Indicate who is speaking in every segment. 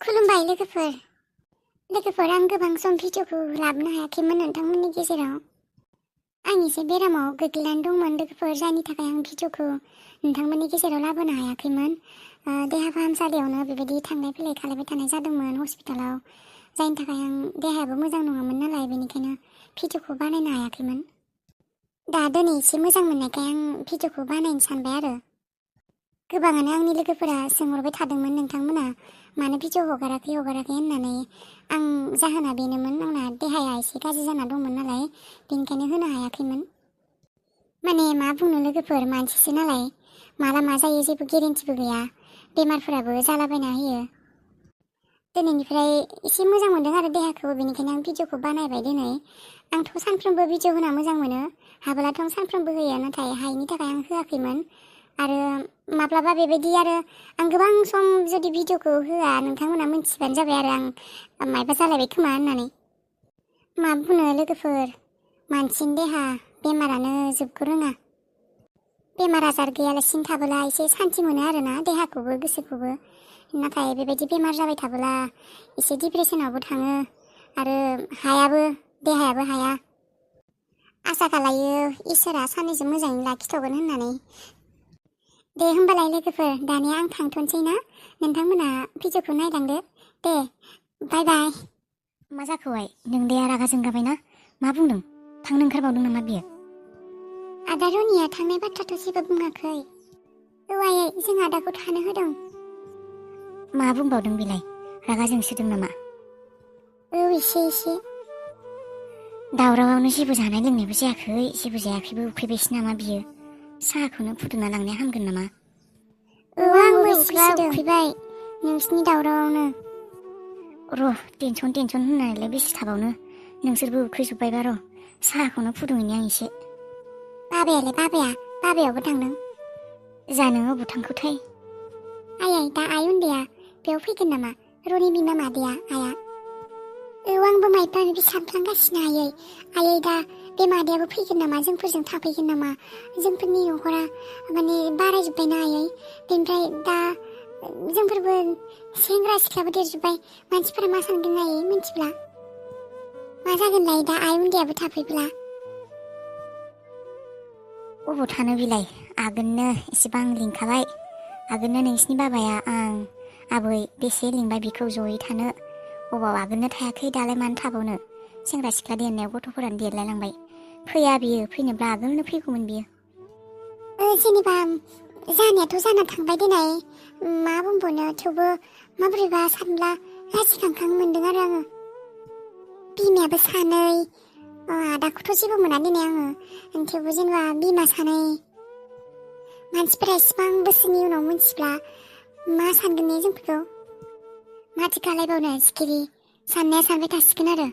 Speaker 1: खुलुमबाय लोगोफोर आं गोबां सम भिडिअखौ लाबोनो हायाखैमोन नोंथांमोननि गेजेराव। आं एसे बेरामाव गोग्लैनानै दंमोन लोगोफोर, जायनि थाखाय आं भिडिअखौ नोंथांमोननि गेजेराव लाबोनो हायाखैमोन। देहा फाहामसालियावनो बेबायदि थांलाय फैलाय खालामबाय थानाय जादोंमोन हस्पिटालाव, जायनि थाखाय आं देहायाबो मोजां नङामोन नालाय, बेनिखायनो भिडिअखौ बानायनो हायाखैमोन। दा दिनै एसे मोजां मोननायखाय आं भिडिअखौ बानायनो सानबाय आरो। गोबाङानो आंनि लोगोफोरा सोंहरबाय थादोंमोन नोंथांमोना मानो भिडिअ हगाराखै होननानै। आं जाहोना बेनोमोन, आंना देहाया एसे गाज्रि जाना दंमोन नालाय, बेनिखायनो होनो हायाखैमोन। माने मा बुंनो लोगोफोर, मानसिसो नालाय, माला मा जायो जेबो गेरेन्टिबो गैया, बेमारफोराबो जालाबायना होयो। दिनैनिफ्राय एसे मोजां मोनदों आरो देहाखौ, बेनिखायनो आं भिडिअखौ बानायबाय दिनै। आंथ' सानफ्रोमबो भिडिअ होना मोजां मोनो, हाबोलाथ' आं सानफ्रोमबो होयो, नाथाय हायिनि थाखाय आं होआखैमोन। आरो माब्लाबा बेबायदि आरो आं गोबां सम जुदि भिडिअखौ होआ, नोंथांमोना मिन्थिबानो जाबाय आरो आं मायबा जालायबाय खोमा होननानै। मा बुंनो लोगोफोर, मानसिनि देहा, बेमारानो जोबनो रोङा। बेमार आजार गैयालासिनो थाबोला एसे सान्थि मोनो आरोना, देहाखौबो गोसोखौबो। नाथाय बेबायदि बेमार जाबाय थाबोला एसे डिप्रेसनावबो थाङो आरो देहायाबो हाया। आसा खालायो इसोरा साननैसो मोजाङै लाखिथ'गोन होननानै। दे होमबालाय लोगोफोर, दानिया आं थांथ'नोसै ना, नोंथांमोना भिडिअखौ नायलांदो। दे बाय बाय।
Speaker 2: मा जाखोहाय? नोंदाया रागा जोंगाबायना? मा बुंदों? थांनो ओंखारबावदों नामा बियो?
Speaker 1: आदा रनिया थांनाय बाथ्राथ' जेबो बुङाखै। आयै जों आदाखौ थानो होदों।
Speaker 2: मा बुंबावदों बेलाय? रागा जोंसोदों नामा?
Speaker 1: एसे।
Speaker 2: दावरावआवनो जेबो जानाय लोंनायबो जायाखै, जेबो जायाखैबो, उखैबायसो नामा बियो? साहाखौनो फुदुंना लांनाया हामगोन नामा?
Speaker 1: आंबो बेसेबा उखैबाय नोंसिनि दावरावआवनो।
Speaker 2: र' टेनसन होननानैलाय बेसे थाबावनो, नोंसोरबो उखैजोब्बायबा र', साहाखौनो फुदुंहैनि आं एसे।
Speaker 1: बाबायाबो थांदों।
Speaker 2: जानो अबाव थांखोथाय?
Speaker 1: आयै दा आइ उन्दैया बेयाव फैगोन नामा? रनि बिमा मादैया आइया? आंबो माइबा माबि सानफ्लांगासिनो आयै दा बे मादैयाबो फैगोन नामा, जोंफोरजों थाफैगोन नामा? जोंफोरनि न'खरा माने बारायजोब्बायना आयै, बेनिफ्राय दा जोंफोरबो सेंग्रा सिख्लाबो देरजोब्बाय, मानसिफोरा मा सानगोन आयै मिन्थिब्ला? मा जागोनलाय दा आइ उन्दैयाबो थाफैब्ला?
Speaker 2: अबाव थानो बिलाय, आगोलनो एसेबां लिंखाबाय, आगोलनो नोंसिनि बाबाया आं आबै बेसे लिंबाय बिखौ जयै थानो, अबाव आगोलनो थायाखै, दालाय मानो थाबावनो? सेंग्रा सिख्ला देरनायाव गथ'फोरानो देरलायलांबाय, फैया बियो, फैनोब्ला आगोलनो फैगौमोन बियो।
Speaker 1: जेनेबा जानायाथ' जाना थांबाय देनाय, मा बुंबावनो, थेवबो माबोरैबा सानब्ला लाजिखांखां मोनदों आरो आङो। बिमायाबो सानै, आदाखौथ' जेबो मोना दिनै आङो, थेवबो जेनेबा बिमा सानै, मानसिफोरा इसिबां बोसोरनि उनाव मिन्थिब्ला मा सानगोन ने जोंफोरखौ? माथो खालायबावनो सिखिरि, साननाया सानबाय थासिगोन आरो।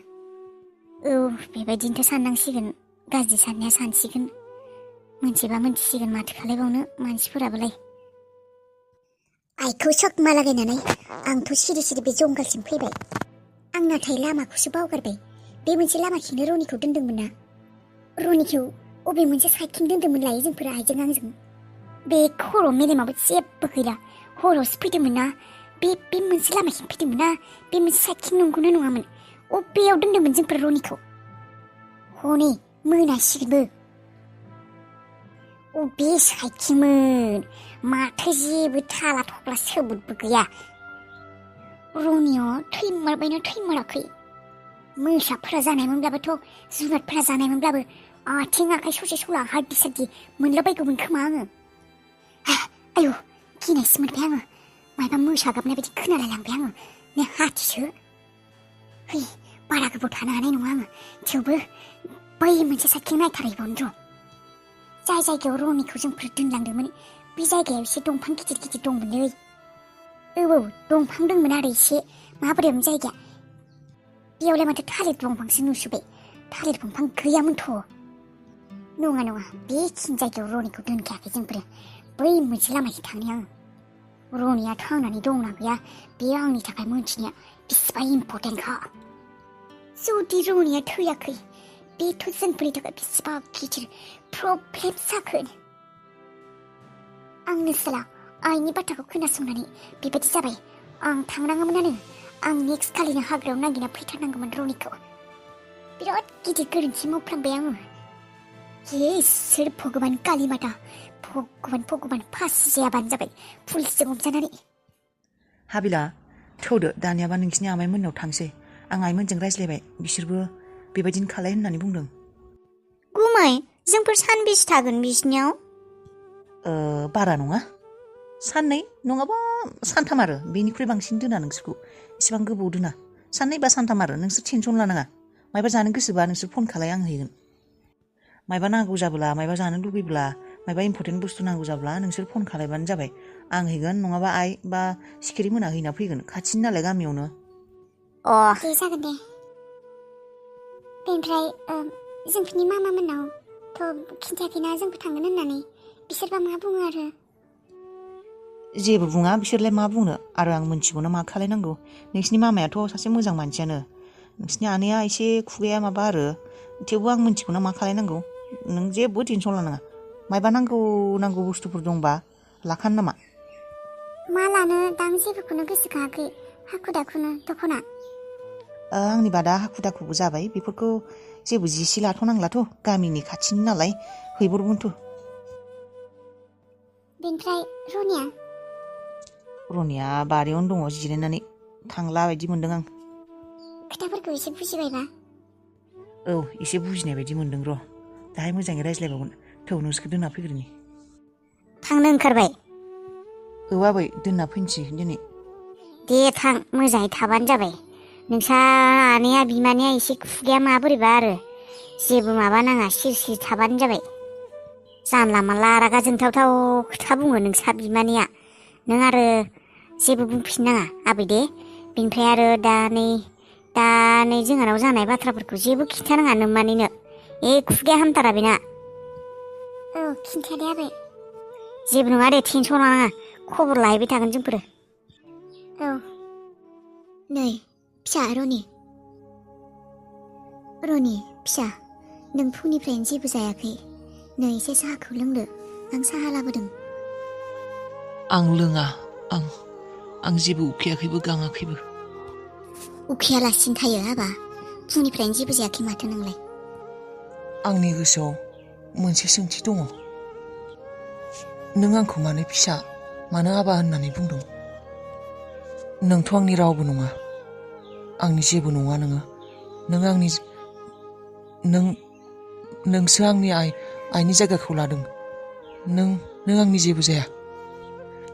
Speaker 2: बेबायदिनोथ' साननांसिगोन, गाज्रि साननाया सानसिगोन, मोनथिबा मोनथिसिगोन, माथो खालायबावनो मानसिफोराबोलाय।
Speaker 1: आइखौ सकमा लागायनानै आंथ' सिरि बे जंगालसिम फैबाय। आं नाथाय लामाखौसो बावगारबाय, बे मोनसे लामाखिनो रनिखौ दोनदोंमोन ना? रनिखौ अबे मोनसे साइडथिं दोनदोंमोन लायो जोंफोर आइजों आंजों?
Speaker 2: बे खर' मेलेमाबो जेबो गैला, हरावसो फैदोंमोन ना, बे मोनसे लामाथिं फैदोंमोन ना, बे मोनसे साइडथिं नंगौना नङामोन? अबेयाव दोनदोंमोन जोंफोर रनिखौ?
Speaker 1: हनै मोनासिगोनबो।
Speaker 2: अबे साइडथिंमोन? माथो जेबो थाला थख्ला सोबोदबो गैया। रनिया थैमारबायना थैमाराखै? मोसाफोरा जानायमोनब्लाबोथ', जुनादफोरा जानायमोनब्लाबो आथिं आखाइ ससे सला हाद्दि साद्दि मोनलाबायगौमोन खोमा आङो। आयु गिनायसो मोनबाय आङो, मायबा मोसा गाबनाय बायदि खोनालायलांबाय आङो, ने हाथिसो। बारा गोबाव थानो हानाय नङा आङो, थेवबो बै मोनसे साइडथिं नायथारहैबावनो र'। जाय जायगायाव रनिखौ जोंफोर दोनलांदोंमोन, बे जायगायाव एसे दंफां गिदिर दंमोनलै। दंफां दंमोन आरो एसे, माबोरैमोन जायगाया? बेयावलाय माथो थालिर दंफांसो नुसोबाय, थालिर दंफां गैयामोनथ'। नङा, बेखिनि जायगायाव रनिखौ दोनखायाखै जोंफोर, बै मोनसे लामाथिं थांनि आङो। रनिया थांनानै दंना गैया, बेयो आंनि थाखाय मोनथिनाया बेसेबां इम्परटेन्टखा। जुदि रनिया थैयाखै, बेथ' जोंफोरनि थाखाय बेसेबा गिदिर प्रब्लेम जागोन। आंनो साला आइनि बाथ्राखौ खोनासंनानै बेबायदि जाबाय, आं थांनाङामोनानो, आं नेक्स्ट खालिनो हाग्रायाव नागिरना फैथारनांगौमोन रनिखौ। बिराद गिदिर गोरोन्थि मावफ्लांबाय आङो। हे इसोर भगबान कालिमाता, भगबान फासि जायाबानो जाबाय पुलिसजों हमजानानै।
Speaker 3: हाबिला थौदो दानियाबा नोंसिनि आमाइमोननाव थांसै। आं आइमोनजों रायज्लायबाय, बिसोरबो बेबायदिनो खालाय होननानै बुंदों।
Speaker 2: गुमै जोंफोर सानबेसे थागोन बिसिनियाव?
Speaker 3: बारा नङा, साननै नङाबा सानथाम आरो बेनिख्रुइ बांसिन दोना नोंसोरखौ, इसेबां गोबाव दोना। साननै बा सानथाम आरो नोंसोर टेनसन लानाङा। मायबा जानो गोसोबा नोंसोर फन खालाय, आं हैगोन। मायबा नांगौ जाब्ला, मायबा जानो लुबैब्ला, मायबा इम्परटेन्ट बुस्थु नांगौ जाब्ला नोंसोर फन खालायबानो जाबाय। आं हैगोन, नङाबा आइ बा सिखिरि मोना हैना फैगोन, खाथिनि नालाय गामियावनो।
Speaker 2: दे जागोन दे। बेनिफ्राय जोंफोरनि मामा मोननावथ' खिन्थायाखैना जोंफोर थांगोन होननानै, बिसोरबा मा बुङो आरो?
Speaker 3: जेबो बुङा, बिसोरलाय मा बुंनो आरो आं मिन्थिगौना मा खालायनांगौ। नोंसिनि मामायाथ' सासे मोजां मानसियानो, नोंसिनि आनैया एसे खुगाया माबा आरो, थेवबो आं मिन्थिगौना मा खालायनांगौ। नों जेबो टेनसन लानाङा। मायबा नांगौ बुस्थुफोर दंबा लाखानो नामा?
Speaker 2: मा लानो दां जेबोखौनो गोसोखाङाखै, हाखु दाखुनो दख'ना।
Speaker 3: आंनि बादा हाखु दाखुबो जाबाय, बेफोरखौ जेबो जिसि लाथ'नांलाथ', गामिनि खाथिनि नालाय हैब्रबगोनथ'।
Speaker 2: बेनिफ्राय
Speaker 3: रनिया बारियावनो दङ जिरायनानै, थांला बायदि मोनदों आं।
Speaker 2: खोथाफोरखौ एसे बुजिबायबा?
Speaker 3: औ एसे बुजिनाय बायदि मोनदों र', दाहाय मोजाङै रायज्लायबावगोन। थौ नोंसोरखौ दोनना फैग्रोनि।
Speaker 2: थांनो ओंखारबाय?
Speaker 3: औ आबै, दोनना फैनोसै दिनै।
Speaker 2: दे थां, मोजाङै थाबानो जाबाय। नोंसा आनैया बिमानैया एसे खुगाया माबोरैबा आरो, जेबो माबा नाङा, सिरि सिरि थाबानो जाबाय। जानला मानला रागा जोंथावथाव खोथा बुङो नोंसा बिमानैया, नों आरो जेबो बुंफिननाङा आबै दे। बेनिफ्राय आरो दा नै जोंहानाव जानाय बाथ्राफोरखौ जेबो खिन्थानाङा नोम्मानैनो, खुगाया हामथारा बेना। औ खिन्थादे आबै। जेबो नङा दे, टेनसन लानाङा, खबर लाहैबाय थागोन जोंफोरो। औ। नै फिसा रनि फिसा, नों फुंनिफ्रायनो जेबो जायाखै, नै एसे साहाखौ लोंदो, आं साहा लाबोदों।
Speaker 4: आं लोङा, आं जेबो उखैयाखैबो गाङाखैबो।
Speaker 2: उखैयालासिनो थायो हाबा, फुंनिफ्रायनो जेबो जायाखै माथो नोंलाय?
Speaker 4: आंनि गोसोआव मोनसे सोंथि दङ। नों आंखौ मानो फिसा, मानो आबा होननानै बुंदों? नोंथ' आंनि रावबो नङा, आंनि जेबो नङा नोङो। नोंसो आंनि आइनि जायगाखौ लादों। नों आंनि जेबो जाया।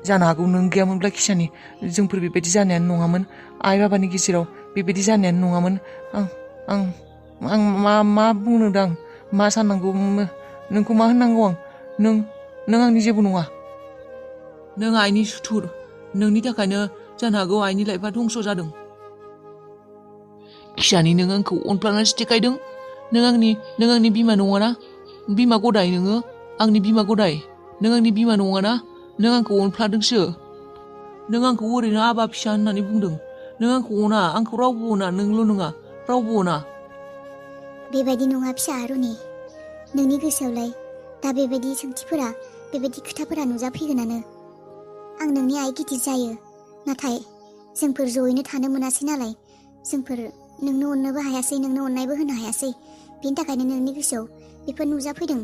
Speaker 4: जानो हागौ नों गैयामोनब्ला खिसानि जोंफोर बेबायदि जानायानो नङामोन, आइ बाबानि गेजेराव बेबायदि जानायानो नङामोन। आं मा बुंनो दां, मा साननांगौ, नोंखौ मा होननांगौ आं? नों आंनि जेबो नङा। नों आइनि सुथुर, नोंनि थाखायनो जानो हागौ आइनि लाइफआ धंस जादों। खिसानि नों आंखौ अनफ्लांनानैसो देखायदों। नों आंनि बिमा नङाना? बिमा गदाय नोङो, आंनि बिमा गदाय। नों आंनि बिमा नङाना? नों आंखौ अनफ्लादोंसो। नों आंखौ ओरैनो आबा फिसा होननानै बुंदों। नों आंखौ अना, आंखौ रावबो अना, नोंल' नङा, रावबो अना।
Speaker 2: बेबायदि नङा फिसा रनि, नोंनि गोसोआवलाय दा बेबायदि सोंथिफोरा, बेबायदि खोथाफोरा नुजाफैगोनानो। आं नोंनि आइ गिदिर जायो, नाथाय जोंफोर जयैनो थानो मोनासै नालाय, जोंफोर नोंनो अननोबो हायासै, नोंनो अननायबो होनो हायासै। बेनि थाखायनो नोंनि गोसोआव बेफोर नुजाफैदों।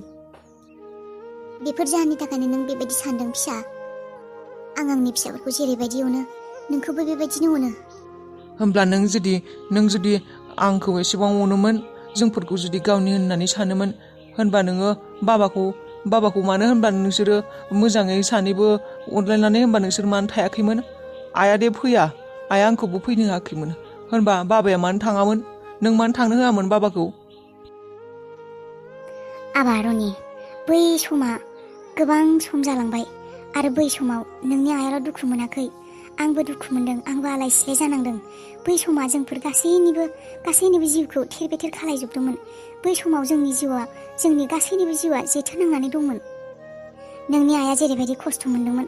Speaker 2: बेफोर जाहोननि थाखायनो नों बेबायदि सानदों फिसा। आं आंनि फिसाफोरखौ जेरैबायदि अनो, नोंखौबो बेबायदिनो अनो।
Speaker 4: होमब्ला नों जुदि आंखौ एसेबां अनोमोन, जोंफोरखौ जुदि गावनि होननानै सानोमोन, होनबा नोङो बाबाखौ मानो होनबा नोंसोरो मोजाङै सानैबो अनलायनानै होनबा नोंसोर मानो थायाखैमोन? आइया दे फैया, आइया आंखौबो फैनो होआखैमोन, होनबा बाबाया मानो थाङामोन? नों मानो थांनो होआमोन बाबाखौ?
Speaker 2: आबा रनि, बै समा गोबां सम जालांबाय, आरो बै समाव नोंनि आइयाल' दुखु मोनाखै, आंबो दुखु मोनदों, आंबो आलाय सिलाय जानांदों। बै समा जोंफोर गासैनिबो जिउखौ थेर बेथेर खालायजोबदोंमोन। बै समाव जोंनि गासैनिबो जिउआ जेथोनांनानै दंमोन। नोंनि आइया जेरैबायदि खस्थ' मोनदोंमोन,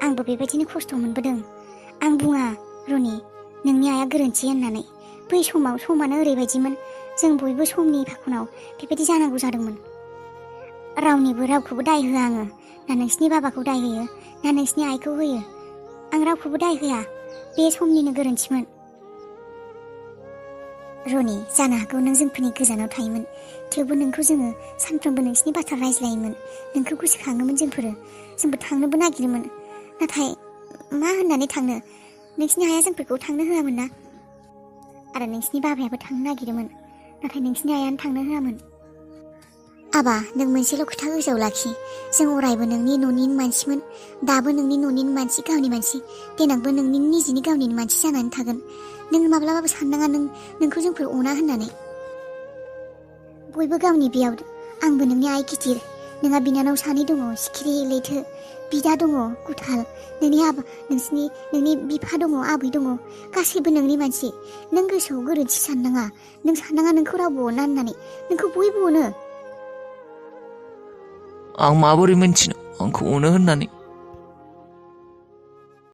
Speaker 2: आंबो बेबायदिनो खस्थ' मोनबोदों। आं बुङा रनि, नोंनि आइया गोरोन्थि होननानै। बै समाव समानो ओरैबायदिमोन, जों बयबो समनि फाखनाव बेबायदि जानांगौ जादोंमोन। रावखौबो दाय होआ आङो, ना नोंसिनि बाबाखौ दाय होयो, ना नोंसिनि आइखौ होयो। आं रावखौबो दाय होआ, बे समनिनो गोरोन्थिमोन। रनि, जानो हागौ नों जोंफोरनि गोजानाव थायोमोन, थेवबो नोंखौ जोङो सानफ्रोमबो नोंसिनि बाथ्रा रायज्लायोमोन, नोंखौ गोसोखाङोमोन जोंबो थांनोबो नागिरोमोन। नाथाय मा होननानै थांनो, नोंसिनि आइया जोंफोरखौ थांनो होआमोन ना, आरो नोंसिनि बाबायाबो थांनो नागिरोमोन, नाथाय नोंसिनि आइयानो थांनो होआमोन। आबा, नों मोनसेल' खोथा गोसोआव लाखि, जों अरायबो नोंनि न'निनो मानसिमोन, दाबो नोंनि न'निनो मानसि, गावनि मानसि, देनांबो नोंनि निजिनि गावनिनो मानसि जानानै थागोन। नों माब्लाबाबो साननाङा नोंखौ जोंफोर अना होननानै। बयबो गावनि बियाव, आंबो नोंनि आइ गिदिर, नोंहा बिनानाव सानै दङ, सिखिरि, लैथो, बिदा दङ गुथाल, नोंनि बिफा दङ, आबै दङ, गासैबो नोंनि मानसि। नों गोसोआव गोरोन्थि साननाङा, नोंखौ रावबो अना होननानै, नोंखौ बयबो अनो।
Speaker 4: आं माबोरै मिन्थिनो आंखौ अनो होननानै?